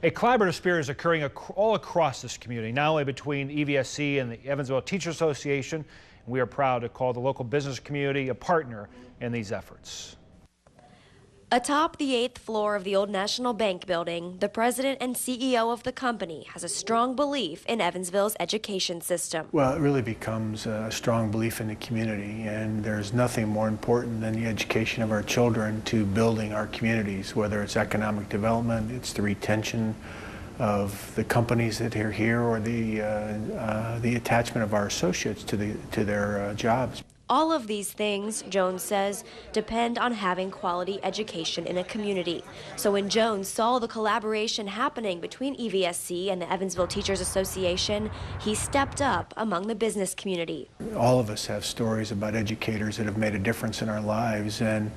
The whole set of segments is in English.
A collaborative spirit is occurring all across this community, not only between EVSC and the Evansville Teachers Association. We are proud to call the local business community a partner in these efforts. Atop the 8th floor of the Old National Bank building, the president and CEO of the company has a strong belief in Evansville's education system. Well, it really becomes a strong belief in the community, and there's nothing more important than the education of our children to building our communities, whether it's economic development, it's the retention of the companies that are here, or the attachment of our associates to their jobs. All of these things, Jones says, depend on having quality education in a community. So when Jones saw the collaboration happening between EVSC and the Evansville Teachers Association, he stepped up among the business community. All of us have stories about educators that have made a difference in our lives, and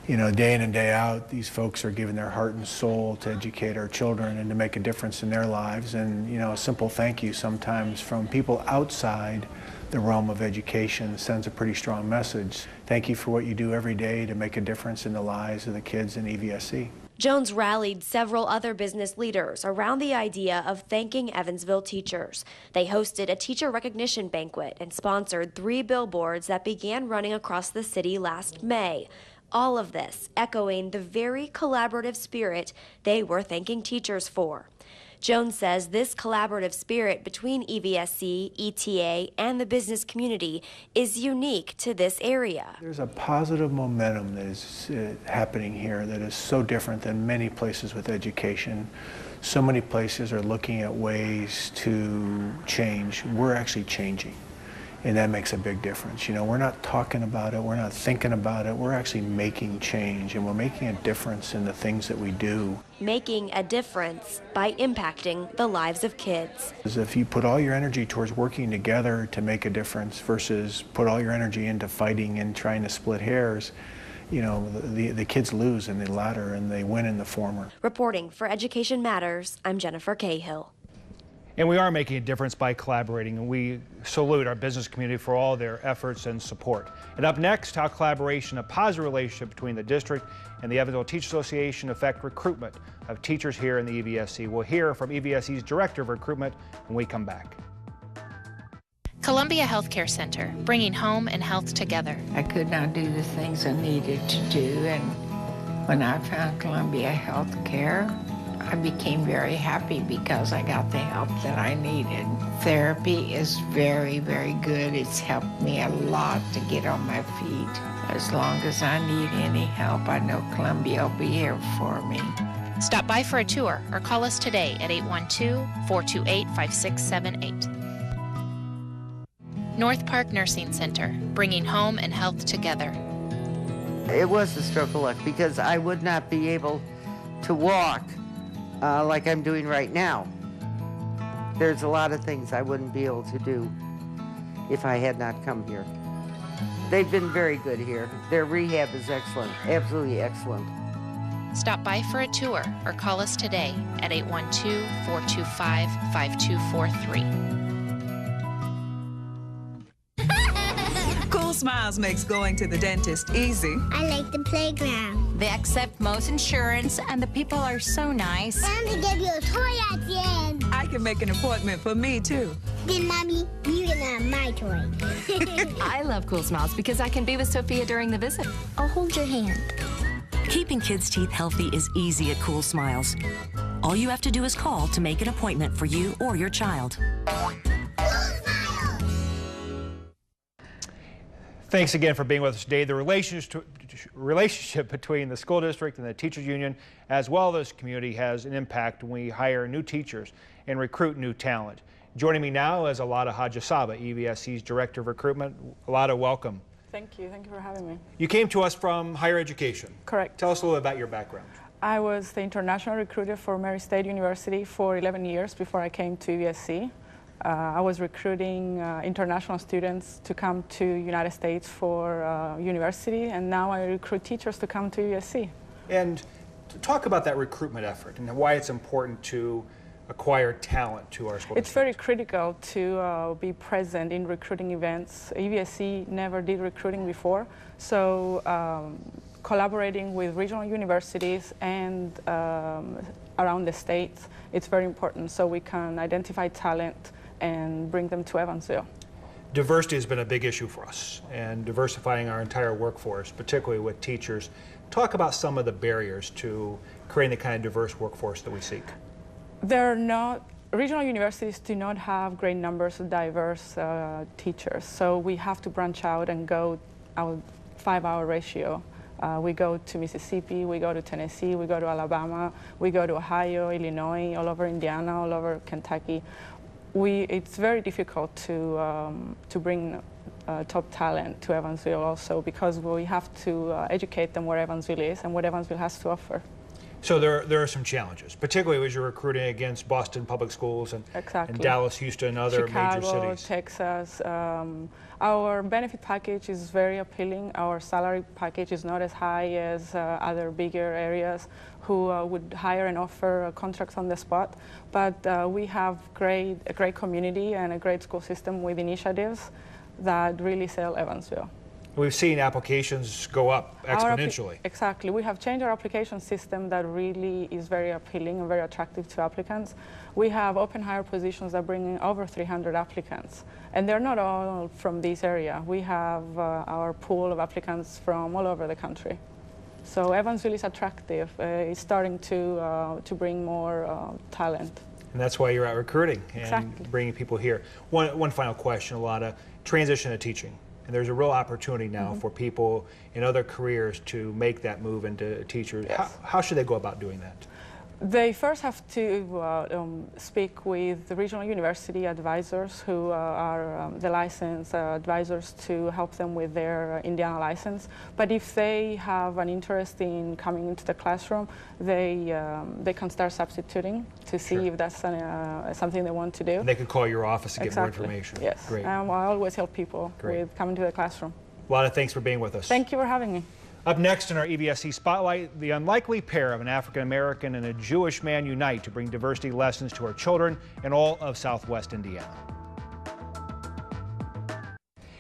you know, day in and day out, these folks are giving their heart and soul to educate our children and to make a difference in their lives. And you know, a simple thank you sometimes from people outside the realm of education sends a pretty strong message. Thank you for what you do every day to make a difference in the lives of the kids in EVSC. Jones rallied several other business leaders around the idea of thanking Evansville teachers. They hosted a teacher recognition banquet and sponsored 3 billboards that began running across the city last May. All of this echoing the very collaborative spirit they were thanking teachers for. Jones says this collaborative spirit between EVSC, ETA, and the business community is unique to this area. There's a positive momentum that is happening here that is so different than many places with education. So many places are looking at ways to change. We're actually changing. And that makes a big difference. You know, we're not talking about it, we're not thinking about it, we're actually making change, and we're making a difference in the things that we do. Making a difference by impacting the lives of kids. If you put all your energy towards working together to make a difference versus put all your energy into fighting and trying to split hairs, you know, the kids lose in the latter and they win in the former. Reporting for Education Matters, I'm Jennifer Cahill. And we are making a difference by collaborating, and we salute our business community for all their efforts and support. And up next, how collaboration, a positive relationship between the district and the Evansville Teachers Association affect recruitment of teachers here in the EVSC. We'll hear from EVSC's Director of Recruitment when we come back. Columbia Healthcare Center, bringing home and health together. I could not do the things I needed to do, and when I found Columbia Healthcare, I became very happy because I got the help that I needed. Therapy is very, very good. It's helped me a lot to get on my feet. As long as I need any help, I know Columbia will be here for me. Stop by for a tour or call us today at 812-428-5678. North Park Nursing Center, bringing home and health together. It was a stroke of luck because I would not be able to walk like I'm doing right now. There's a lot of things I wouldn't be able to do if I had not come here. They've been very good here. Their rehab is excellent, absolutely excellent. Stop by for a tour or call us today at 812-425-5243. Cool Smiles makes going to the dentist easy. I like the playground. They accept most insurance, and the people are so nice. And they give you a toy at the end. I can make an appointment for me, too. Then, Mommy, you can have my toy. I love Cool Smiles because I can be with Sophia during the visit. I'll hold your hand. Keeping kids' teeth healthy is easy at Cool Smiles. All you have to do is call to make an appointment for you or your child. Thanks again for being with us today. The relationship between the school district and the teachers union, as well as this community, has an impact when we hire new teachers and recruit new talent. Joining me now is Ellada Hadjisavva, EVSC's Director of Recruitment. Ellada, welcome. Thank you. Thank you for having me. You came to us from higher education. Correct. Tell us a little bit about your background. I was the international recruiter for Mary State University for 11 years before I came to EVSC. I was recruiting international students to come to United States for university, and now I recruit teachers to come to EVSC. And to talk about that recruitment effort and why it's important to acquire talent to our school It's very critical to be present in recruiting events. EVSC never did recruiting before, so collaborating with regional universities and around the states, it's very important so we can identify talent and bring them to Evansville. Diversity has been a big issue for us, and diversifying our entire workforce, particularly with teachers. Talk about some of the barriers to creating the kind of diverse workforce that we seek. Regional universities do not have great numbers of diverse teachers, so we have to branch out and go our 5-hour ratio. We go to Mississippi, we go to Tennessee, we go to Alabama, we go to Ohio, Illinois, all over Indiana, all over Kentucky. It's very difficult to bring top talent to Evansville also because we have to educate them where Evansville is and what Evansville has to offer. So there are some challenges, particularly as you're recruiting against Boston Public Schools and Dallas, Houston, and other major cities. Texas. Our benefit package is very appealing. Our salary package is not as high as other bigger areas who would hire and offer contracts on the spot. But we have a great community and a great school system with initiatives that really sell Evansville. We've seen applications go up exponentially. Exactly. We have changed our application system that really is very appealing and very attractive to applicants. We have open hire positions that bring in over 300 applicants. And they're not all from this area. We have our pool of applicants from all over the country. So Evansville is attractive. It's starting to bring more talent. And that's why you're out recruiting and bringing people here. One final question, Ellada. Transition to teaching. And there's a real opportunity now for people in other careers to make that move into teachers. Yes. How should they go about doing that? They first have to speak with the regional university advisors who are the licensed advisors to help them with their Indiana license. But if they have an interest in coming into the classroom, they can start substituting to see if that's something they want to do. And they can call your office to get more information. Yes. Great. I always help people with coming to the classroom. Ellada, thanks for being with us. Thank you for having me. Up next in our EVSC Spotlight, the unlikely pair of an African American and a Jewish man unite to bring diversity lessons to our children in all of Southwest Indiana.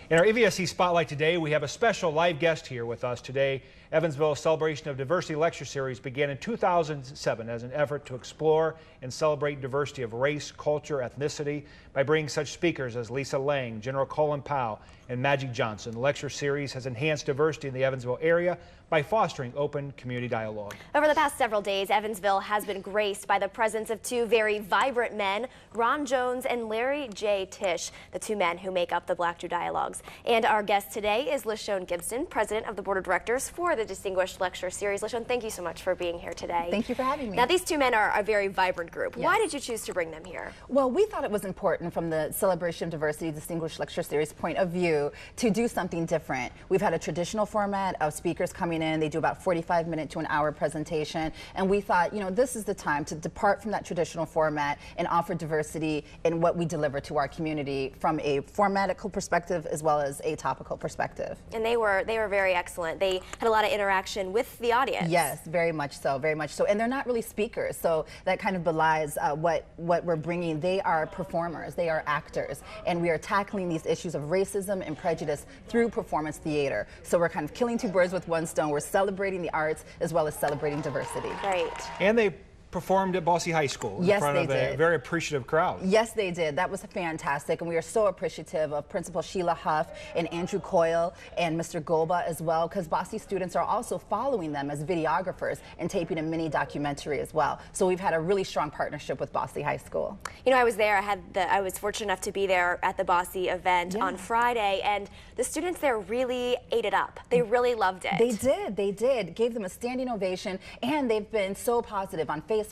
In our EVSC Spotlight today, we have a special live guest here with us today. Evansville's Celebration of Diversity Lecture Series began in 2007 as an effort to explore and celebrate diversity of race, culture, ethnicity by bringing such speakers as Lisa Lang, General Colin Powell, and Magic Johnson. The lecture series has enhanced diversity in the Evansville area by fostering open community dialogue. Over the past several days, Evansville has been graced by the presence of two very vibrant men, Ron Jones and Larry J. Tisch, the two men who make up the Black Jew Dialogues. And our guest today is LaShawn Gibson, president of the board of directors for the Distinguished Lecture Series. LaShawn, thank you so much for being here today. Thank you for having me. Now, these two men are a very vibrant group. Yes. Why did you choose to bring them here? Well, we thought it was important from the Celebration of Diversity Distinguished Lecture Series point of view to do something different. We've had a traditional format of speakers coming in. They do about 45-minute to an hour presentation. And we thought, you know, this is the time to depart from that traditional format and offer diversity in what we deliver to our community from a formatical perspective as well as a topical perspective. And they were very excellent. They had a lot of interaction with the audience. Yes, very much so, very much so. And they're not really speakers, so that kind of belies what we're bringing. They are performers, they are actors, and we are tackling these issues of racism and prejudice through performance theater. So we're kind of killing two birds with one stone. We're celebrating the arts as well as celebrating diversity. Great. And they performed at Bosse High School in front of a very appreciative crowd. Yes, they did. That was fantastic, and we are so appreciative of Principal Sheila Huff and Andrew Coyle and Mr. Golba as well, because Bosse students are also following them as videographers and taping a mini documentary as well. So we've had a really strong partnership with Bosse High School. You know, I was there. I was fortunate enough to be there at the Bosse event on Friday, and the students there really ate it up. They really loved it. They did. They did. Gave them a standing ovation, and they've been so positive on Facebook.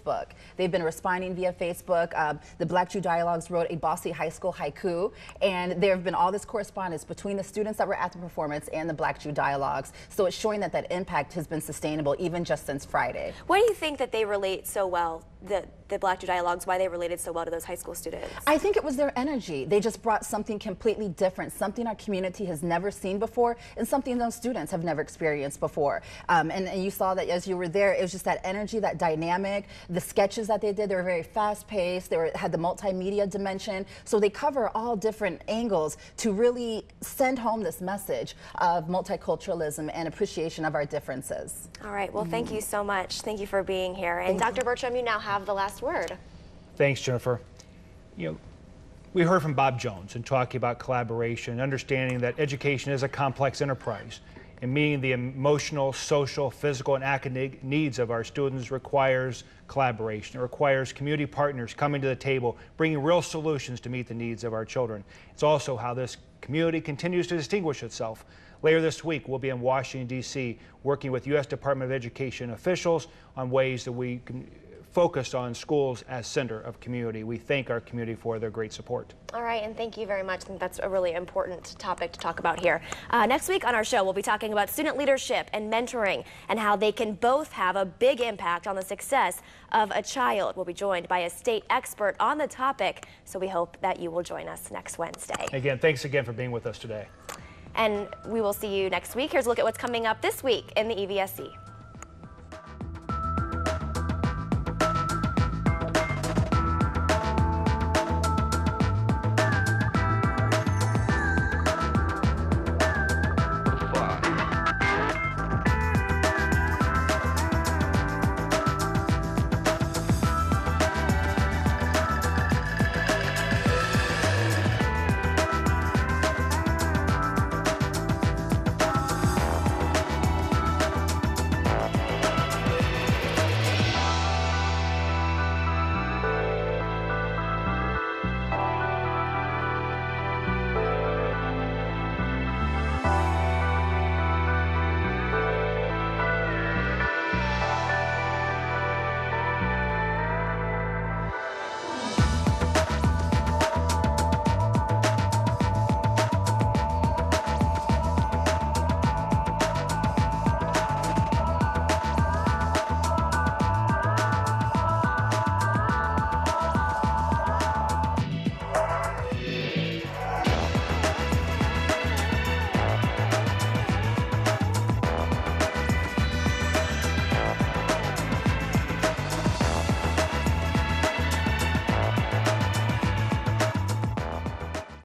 They've been responding via Facebook. The Black Jew Dialogues wrote a Bosse High School haiku, and there have been all this correspondence between the students that were at the performance and the Black Jew Dialogues. So it's showing that impact has been sustainable even just since Friday. Why do you think that they relate so well, the Black Jew Dialogues, why they related so well to those high school students? I think it was their energy. They just brought something completely different, something our community has never seen before, and something those students have never experienced before. And you saw that as you were there, it was just that energy, that dynamic. The sketches that they did, they were very fast-paced. They had the multimedia dimension. So they cover all different angles to really send home this message of multiculturalism and appreciation of our differences. All right. Well, thank you so much. Thank you for being here. And Dr. Bertram, you now have the last word. Thanks, Jennifer. You know, we heard from Bob Jones in talking about collaboration, understanding that education is a complex enterprise, and meeting the emotional, social, physical, and academic needs of our students requires collaboration. It requires community partners coming to the table, bringing real solutions to meet the needs of our children. It's also how this community continues to distinguish itself. Later this week, we'll be in Washington, D.C., working with U.S. Department of Education officials on ways that we can focus on schools as center of community. We thank our community for their great support. All right, and thank you very much. I think that's a really important topic to talk about here. Next week on our show, we'll be talking about student leadership and mentoring and how they can both have a big impact on the success of a child. We'll be joined by a state expert on the topic, so we hope that you will join us next Wednesday. Again, thanks again for being with us today. And we will see you next week. Here's a look at what's coming up this week in the EVSC.